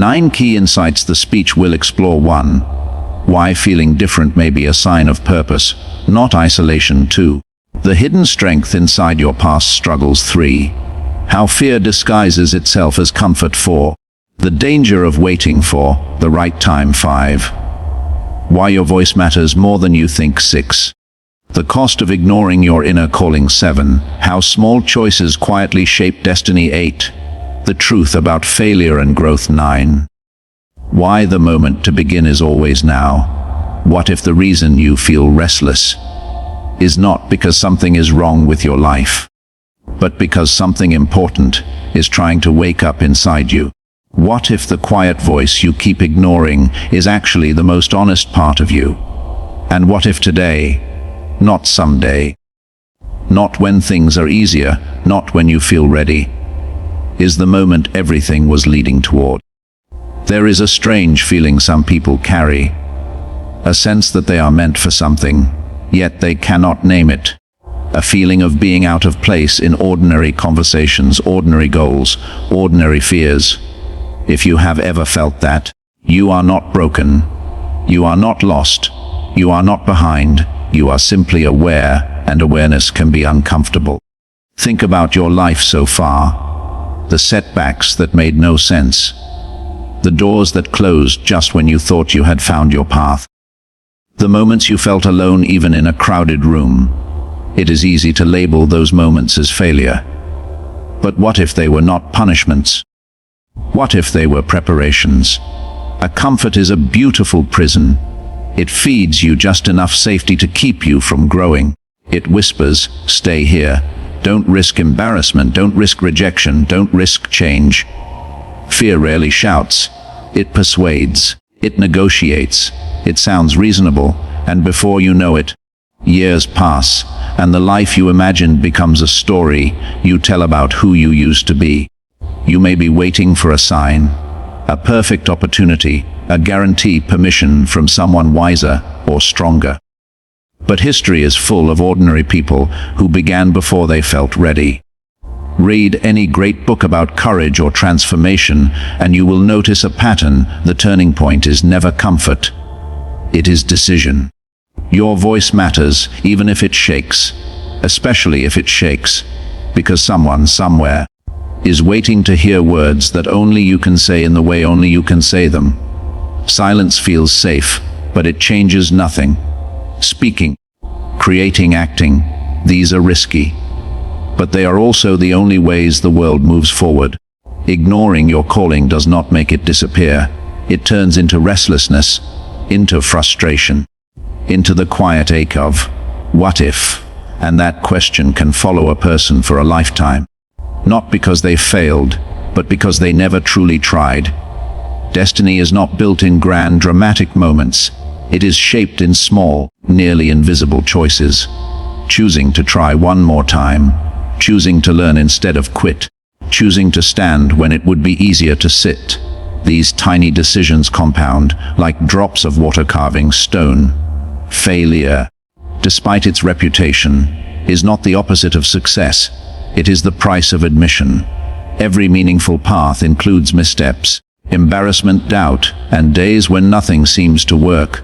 9 key insights the speech will explore. 1. Why feeling different may be a sign of purpose, not isolation. 2. The hidden strength inside your past struggles. 3. How fear disguises itself as comfort. 4. The danger of waiting for the right time. 5. Why your voice matters more than you think. 6. The cost of ignoring your inner calling. 7. How small choices quietly shape destiny. 8. The truth about failure and growth. 9. Why the moment to begin is always now. What if the reason you feel restless is not because something is wrong with your life, but because something important is trying to wake up inside you? What if the quiet voice you keep ignoring is actually the most honest part of you? And what if today, not someday, not when things are easier, not when you feel ready, is the moment everything was leading toward? There is a strange feeling some people carry, a sense that they are meant for something, yet they cannot name it. A feeling of being out of place in ordinary conversations, ordinary goals, ordinary fears. If you have ever felt that, you are not broken, you are not lost, you are not behind, you are simply aware, and awareness can be uncomfortable. Think about your life so far. The setbacks that made no sense. The doors that closed just when you thought you had found your path. The moments you felt alone even in a crowded room. It is easy to label those moments as failure. But what if they were not punishments? What if they were preparations? A comfort is a beautiful prison. It feeds you just enough safety to keep you from growing. It whispers, stay here. Don't risk embarrassment, don't risk rejection, don't risk change. Fear rarely shouts. It persuades. It negotiates. It sounds reasonable, and before you know it, years pass, and the life you imagined becomes a story you tell about who you used to be. You may be waiting for a sign, a perfect opportunity, a guarantee, permission from someone wiser or stronger. But history is full of ordinary people who began before they felt ready. Read any great book about courage or transformation, and you will notice a pattern. The turning point is never comfort. It is decision. Your voice matters, even if it shakes, especially if it shakes, because someone somewhere is waiting to hear words that only you can say in the way only you can say them. Silence feels safe, but it changes nothing. Speaking, creating, acting, these are risky. But they are also the only ways the world moves forward. Ignoring your calling does not make it disappear. It turns into restlessness, into frustration, into the quiet ache of, what if? And that question can follow a person for a lifetime. Not because they failed, but because they never truly tried. Destiny is not built in grand, dramatic moments. It is shaped in small, nearly invisible choices. Choosing to try one more time, choosing to learn instead of quit, choosing to stand when it would be easier to sit. These tiny decisions compound like drops of water carving stone. Failure, despite its reputation, is not the opposite of success. It is the price of admission. Every meaningful path includes missteps, embarrassment, doubt, and days when nothing seems to work.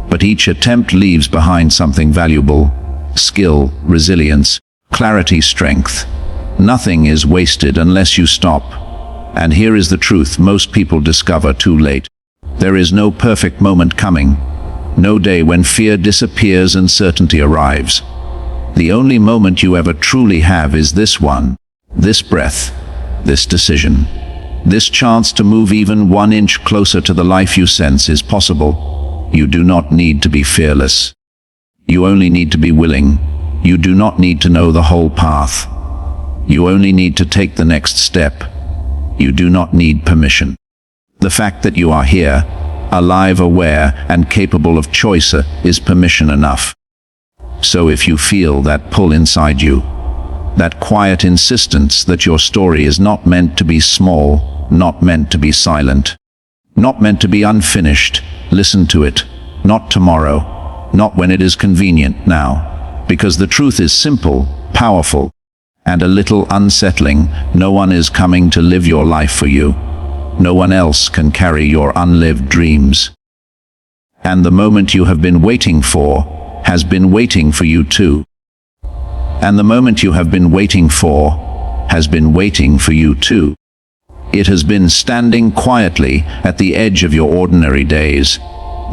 But each attempt leaves behind something valuable: skill, resilience, clarity, strength. Nothing is wasted unless you stop. And here is the truth most people discover too late. There is no perfect moment coming. No day when fear disappears and certainty arrives. The only moment you ever truly have is this one, this breath, this decision, this chance to move even 1 inch closer to the life you sense is possible. You do not need to be fearless. You only need to be willing. You do not need to know the whole path. You only need to take the next step. You do not need permission. The fact that you are here, alive, aware, and capable of choice is permission enough. So if you feel that pull inside you, that quiet insistence that your story is not meant to be small, not meant to be silent, not meant to be unfinished, listen to it. Not tomorrow, not when it is convenient, now. Because the truth is simple, powerful, and a little unsettling. No one is coming to live your life for you. No one else can carry your unlived dreams. And the moment you have been waiting for has been waiting for you too. And the moment you have been waiting for has been waiting for you too. It has been standing quietly at the edge of your ordinary days,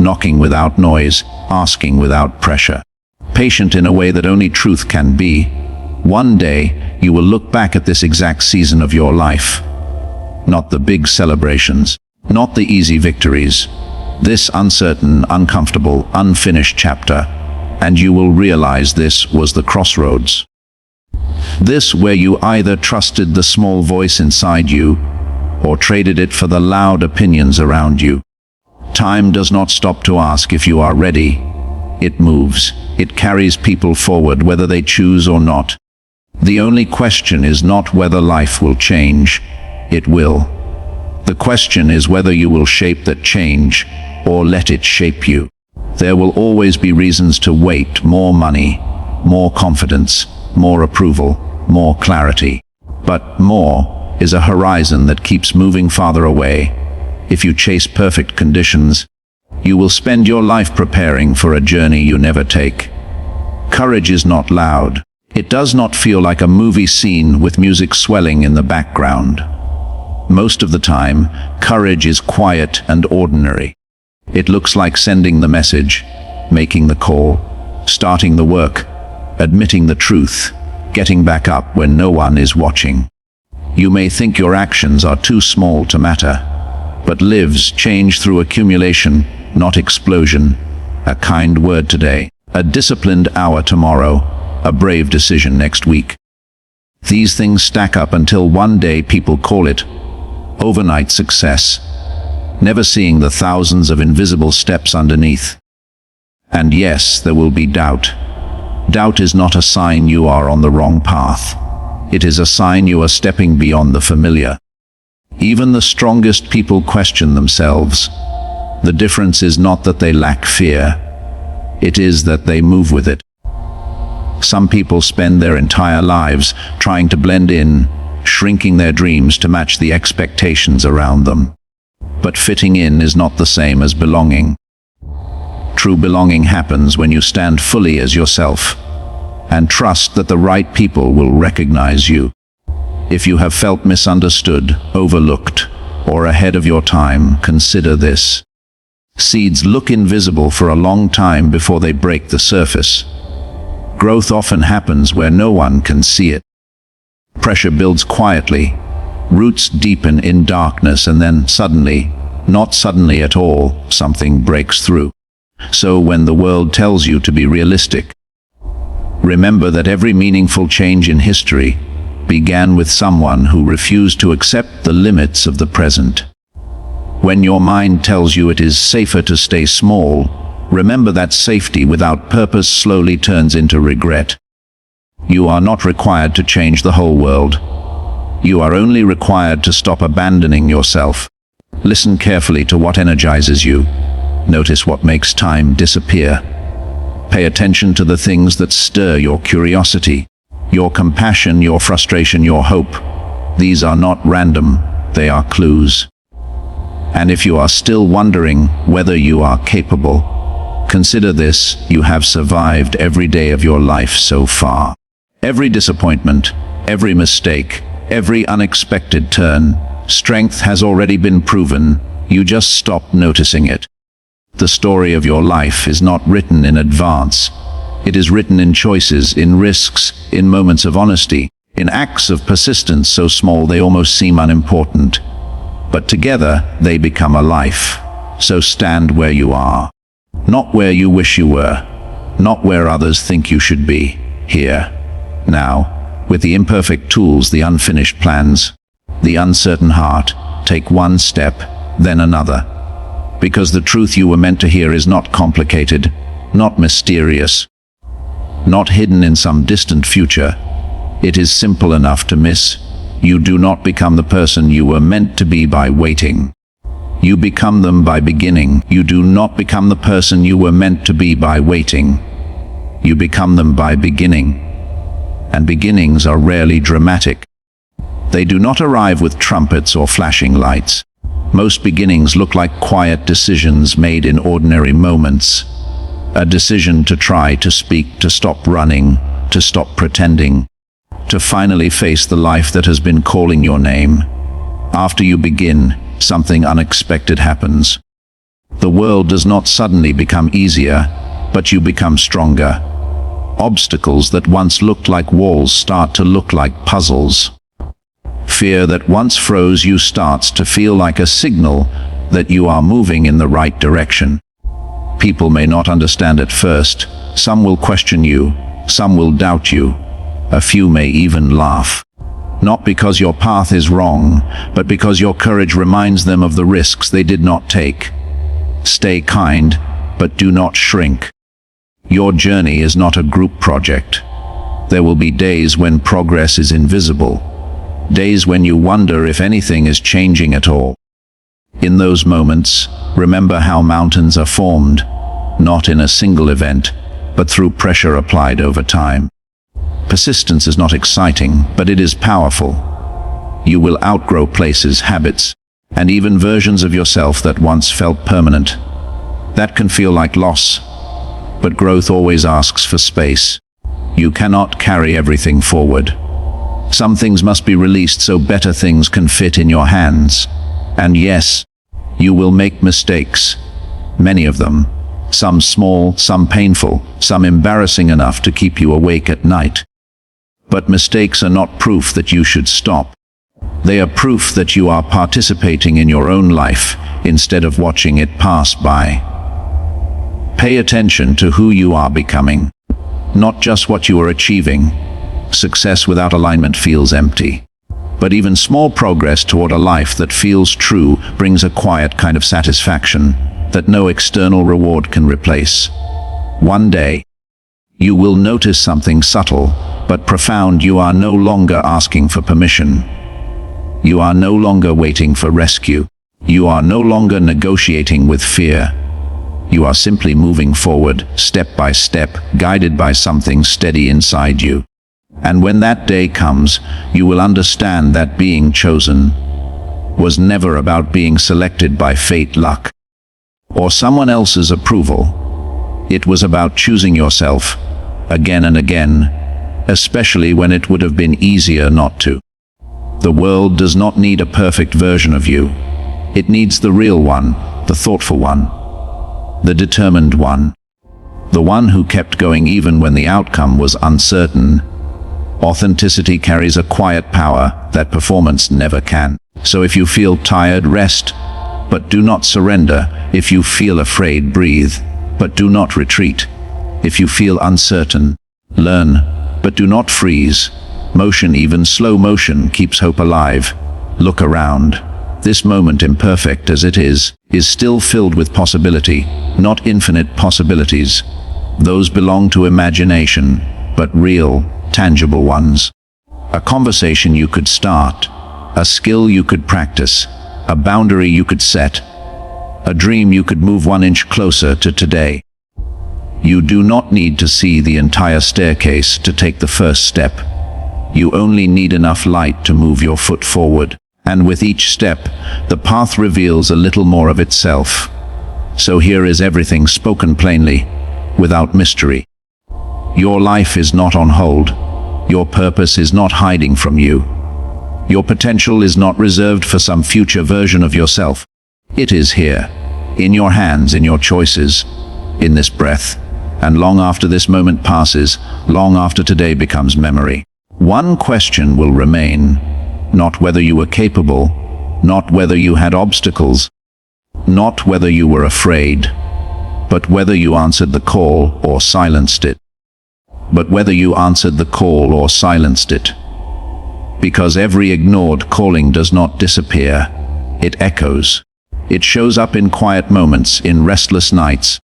knocking without noise, asking without pressure, patient in a way that only truth can be. One day, you will look back at this exact season of your life. Not the big celebrations, not the easy victories, this uncertain, uncomfortable, unfinished chapter, and you will realize this was the crossroads. This where you either trusted the small voice inside you, or traded it for the loud opinions around you. Time does not stop to ask if you are ready. It moves. It carries people forward whether they choose or not. The only question is not whether life will change. It will. The question is whether you will shape that change or let it shape you. There will always be reasons to wait: more money, more confidence, more approval, more clarity. But more is a horizon that keeps moving farther away. If you chase perfect conditions, you will spend your life preparing for a journey you never take. Courage is not loud. It does not feel like a movie scene with music swelling in the background. Most of the time, courage is quiet and ordinary. It looks like sending the message, making the call, starting the work, admitting the truth, getting back up when no one is watching. You may think your actions are too small to matter, but lives change through accumulation, not explosion. A kind word today, a disciplined hour tomorrow, a brave decision next week. These things stack up until one day people call it overnight success, never seeing the thousands of invisible steps underneath. And yes, there will be doubt. Doubt is not a sign you are on the wrong path. It is a sign you are stepping beyond the familiar. Even the strongest people question themselves. The difference is not that they lack fear. It is that they move with it. Some people spend their entire lives trying to blend in, shrinking their dreams to match the expectations around them. But fitting in is not the same as belonging. True belonging happens when you stand fully as yourself and trust that the right people will recognize you. If you have felt misunderstood, overlooked, or ahead of your time, consider this. Seeds look invisible for a long time before they break the surface. Growth often happens where no one can see it. Pressure builds quietly, roots deepen in darkness, and then suddenly, not suddenly at all, something breaks through. So when the world tells you to be realistic, remember that every meaningful change in history began with someone who refused to accept the limits of the present. When your mind tells you it is safer to stay small, remember that safety without purpose slowly turns into regret. You are not required to change the whole world. You are only required to stop abandoning yourself. Listen carefully to what energizes you. Notice what makes time disappear. Pay attention to the things that stir your curiosity, your compassion, your frustration, your hope. These are not random, they are clues. And if you are still wondering whether you are capable, consider this: you have survived every day of your life so far. Every disappointment, every mistake, every unexpected turn, strength has already been proven. You just stopped noticing it. The story of your life is not written in advance. It is written in choices, in risks, in moments of honesty, in acts of persistence so small they almost seem unimportant. But together they become a life. So stand where you are. Not where you wish you were. Not where others think you should be. Here. Now. With the imperfect tools, the unfinished plans, the uncertain heart, take one step, then another. Because the truth you were meant to hear is not complicated, not mysterious, not hidden in some distant future. It is simple enough to miss. You do not become the person you were meant to be by waiting. You become them by beginning. You do not become the person you were meant to be by waiting. You become them by beginning. And beginnings are rarely dramatic. They do not arrive with trumpets or flashing lights. Most beginnings look like quiet decisions made in ordinary moments. A decision to try to speak, to stop running, to stop pretending, to finally face the life that has been calling your name. After you begin, something unexpected happens. The world does not suddenly become easier, but you become stronger. Obstacles that once looked like walls start to look like puzzles. Fear that once froze you starts to feel like a signal that you are moving in the right direction. People may not understand at first. Some will question you, some will doubt you. A few may even laugh. Not because your path is wrong, but because your courage reminds them of the risks they did not take. Stay kind, but do not shrink. Your journey is not a group project. There will be days when progress is invisible. Days when you wonder if anything is changing at all. In those moments, remember how mountains are formed, not in a single event, but through pressure applied over time. Persistence is not exciting, but it is powerful. You will outgrow places, habits, and even versions of yourself that once felt permanent. That can feel like loss, but growth always asks for space. You cannot carry everything forward. Some things must be released so better things can fit in your hands. And yes, you will make mistakes. Many of them. Some small, some painful, some embarrassing enough to keep you awake at night. But mistakes are not proof that you should stop. They are proof that you are participating in your own life instead of watching it pass by. Pay attention to who you are becoming, not just what you are achieving. Success without alignment feels empty. But even small progress toward a life that feels true brings a quiet kind of satisfaction that no external reward can replace. One day, you will notice something subtle but profound. You are no longer asking for permission. You are no longer waiting for rescue. You are no longer negotiating with fear. You are simply moving forward, step by step, guided by something steady inside you. And when that day comes, you will understand that being chosen was never about being selected by fate, luck, or someone else's approval. It was about choosing yourself again and again, especially when it would have been easier not to. The world does not need a perfect version of you. It needs the real one, the thoughtful one, the determined one, the one who kept going even when the outcome was uncertain. Authenticity carries a quiet power that performance never can. So if you feel tired, rest, but do not surrender. If you feel afraid, breathe, but do not retreat. If you feel uncertain, learn, but do not freeze. Motion, even slow motion, keeps hope alive. Look around. This moment, imperfect as it is still filled with possibility, not infinite possibilities. Those belong to imagination, but real, tangible ones. A conversation you could start, a skill you could practice, a boundary you could set, a dream you could move 1 inch closer to today. You do not need to see the entire staircase to take the first step. You only need enough light to move your foot forward. And with each step, the path reveals a little more of itself. So here is everything spoken plainly, without mystery. Your life is not on hold. Your purpose is not hiding from you. Your potential is not reserved for some future version of yourself. It is here, in your hands, in your choices, in this breath. And long after this moment passes, long after today becomes memory, one question will remain. Not whether you were capable, not whether you had obstacles, not whether you were afraid, but whether you answered the call or silenced it. But whether you answered the call or silenced it. Because every ignored calling does not disappear, it echoes. It shows up in quiet moments, in restless nights,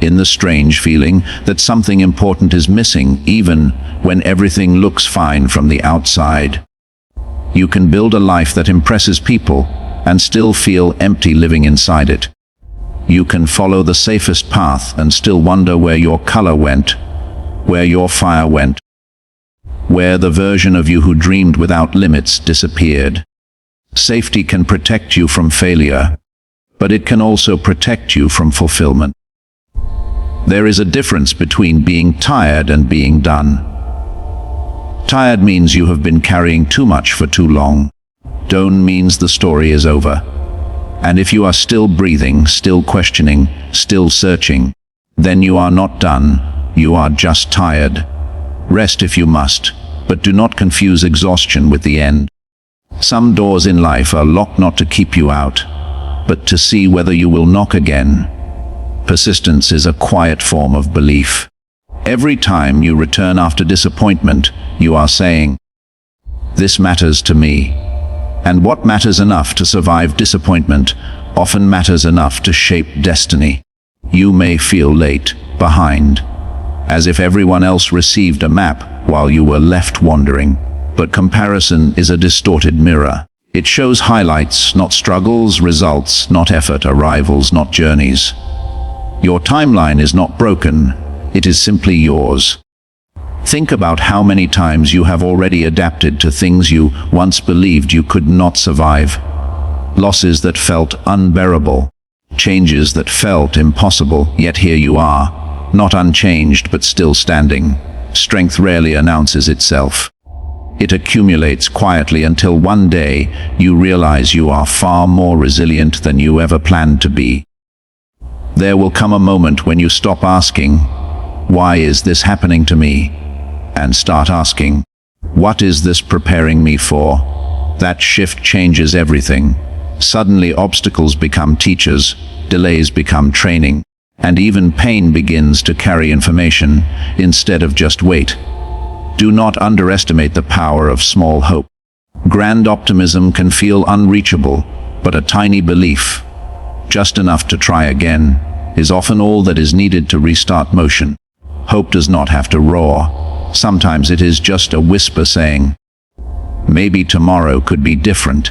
in the strange feeling that something important is missing, even when everything looks fine from the outside. You can build a life that impresses people and still feel empty living inside it. You can follow the safest path and still wonder where your color went, where your fire went, where the version of you who dreamed without limits disappeared. Safety can protect you from failure, but it can also protect you from fulfillment. There is a difference between being tired and being done. Tired means you have been carrying too much for too long. Done means the story is over. And if you are still breathing, still questioning, still searching, then you are not done, you are just tired. Rest if you must, but do not confuse exhaustion with the end. Some doors in life are locked not to keep you out, but to see whether you will knock again. Persistence is a quiet form of belief. Every time you return after disappointment, you are saying, "This matters to me." And what matters enough to survive disappointment often matters enough to shape destiny. You may feel late, behind, as if everyone else received a map while you were left wandering. But comparison is a distorted mirror. It shows highlights, not struggles, results, not effort, arrivals, not journeys. Your timeline is not broken, it is simply yours. Think about how many times you have already adapted to things you once believed you could not survive. Losses that felt unbearable, changes that felt impossible, yet here you are, not unchanged but still standing. Strength rarely announces itself. It accumulates quietly until one day you realize you are far more resilient than you ever planned to be. There will come a moment when you stop asking, "Why is this happening to me?" and start asking, "What is this preparing me for?" That shift changes everything. Suddenly obstacles become teachers, delays become training, and even pain begins to carry information instead of just weight. Do not underestimate the power of small hope. Grand optimism can feel unreachable, but a tiny belief, just enough to try again, is often all that is needed to restart motion. Hope does not have to roar. Sometimes it is just a whisper saying, "Maybe tomorrow could be different."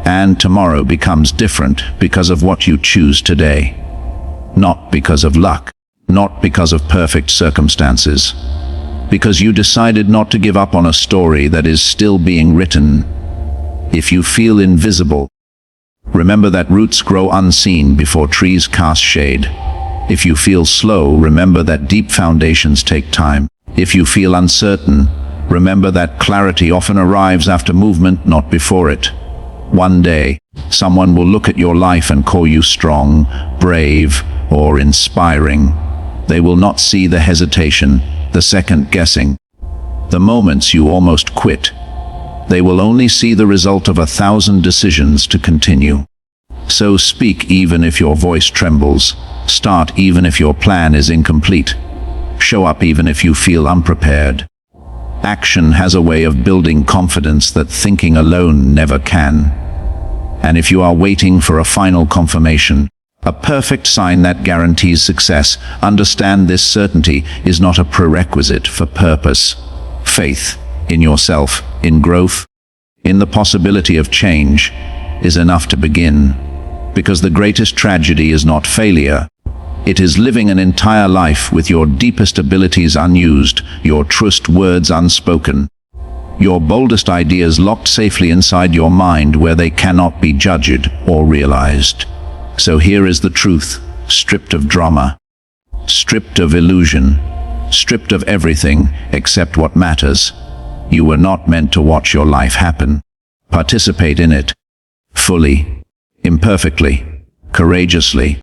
And tomorrow becomes different because of what you choose today. Not because of luck, not because of perfect circumstances. Because you decided not to give up on a story that is still being written. If you feel invisible, remember that roots grow unseen before trees cast shade. If you feel slow, remember that deep foundations take time. If you feel uncertain, remember that clarity often arrives after movement, not before it. One day, someone will look at your life and call you strong, brave, or inspiring. They will not see the hesitation, the second guessing, the moments you almost quit. They will only see the result of 1,000 decisions to continue. So speak even if your voice trembles. Start even if your plan is incomplete. Show up even if you feel unprepared. Action has a way of building confidence that thinking alone never can. And if you are waiting for a final confirmation, a perfect sign that guarantees success, understand this: certainty is not a prerequisite for purpose. Faith in yourself, in growth, in the possibility of change, is enough to begin. Because the greatest tragedy is not failure. It is living an entire life with your deepest abilities unused, your truest words unspoken, your boldest ideas locked safely inside your mind where they cannot be judged or realized. So here is the truth, stripped of drama, stripped of illusion, stripped of everything except what matters. You were not meant to watch your life happen. Participate in it, fully, imperfectly, courageously.